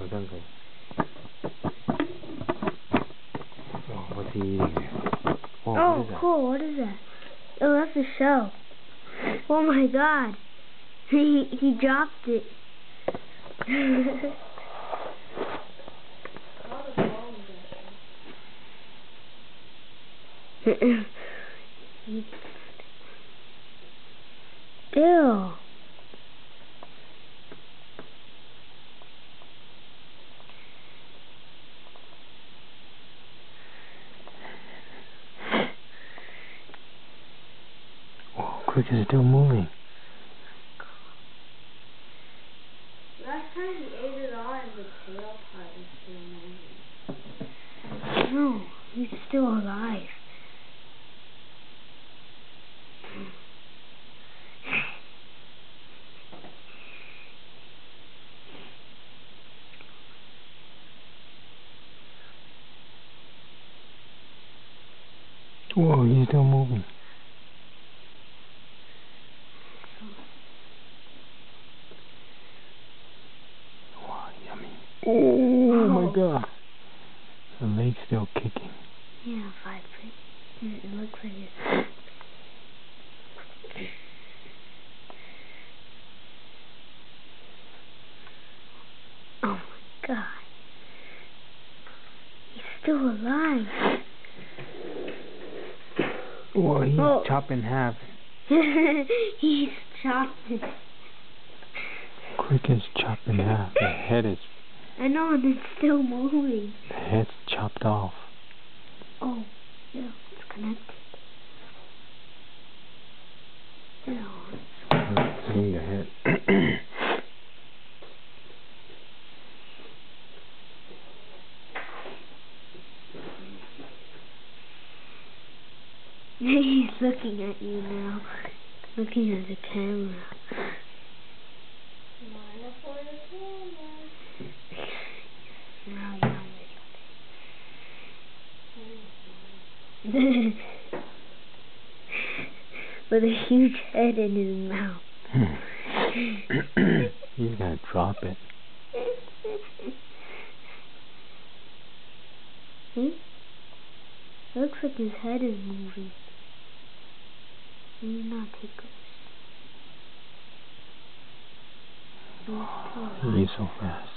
Oh, what's he eating there? Oh, oh, what is that? Cool. What is that? Oh, that's a shell. Oh my God. He dropped it. Ew. Oh, cricket is still moving. Last time he ate it all and the tail part is still moving. No, he's still alive. Whoa, he's still moving. Wow, yummy. Oh my God. The leg's still kicking. Yeah, vibrate. It looks like it. Oh my God. He's still alive. Whoa, he's chopped in half. He's chopped it. Cricket's chopped in half. The head is... I know, and it's still moving. The head's chopped off. Oh, yeah, it's connected. No. Seeing the head. He's looking at you now. Looking at the camera. Smile for the camera. Now you're with a huge head in his mouth. He's gonna drop it. See? Looks like his head is moving. He's not ticklish. He's so fast.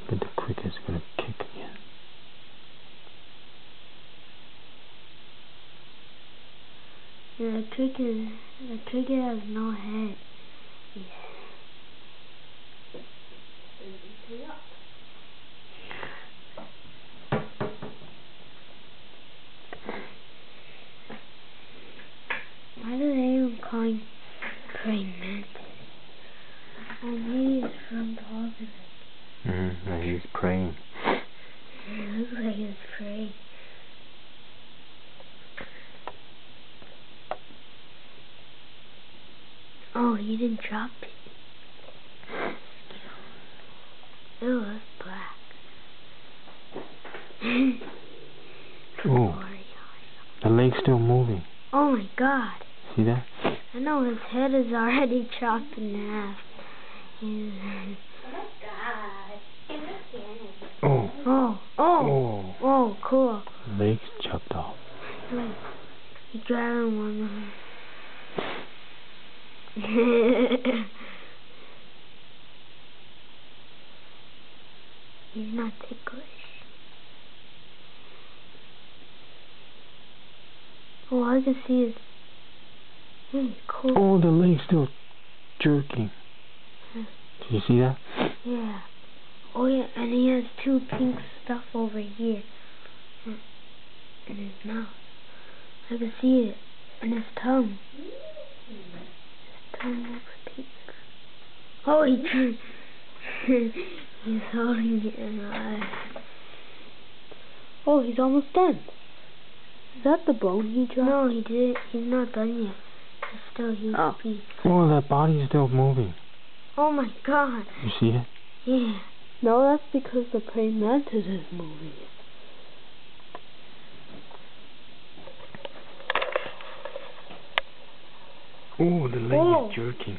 But the cricket's gonna kick again. The cricket has no head. Why do they even call him praying mantis? Oh, maybe it's from positive. He's praying. It looks like it's praying. Oh, he didn't drop it. Ew, that's black. Oh, the leg's still moving. Oh my God. See that? I know his head is already chopped in half. Oh my God. Oh, cool. Leg's chopped off. He's grabbing one. He's not ticklish. Oh, I can see his... Hey, cool. Oh, the leg's still jerking. Did you see that? Yeah. Oh, yeah, and he has two pink stuff over here. In his mouth. I can see it. And his tongue. His tongue looks pink. Oh, he turned. He's holding it in his eye. Oh, he's almost done. Is that the bone he dropped? No, he didn't. He's not done yet. There's still huge piece. Oh, that body's still moving. Oh my God. You see it? Yeah. No, that's because the praying mantis is moving. Oh, the leg Oh. is jerking.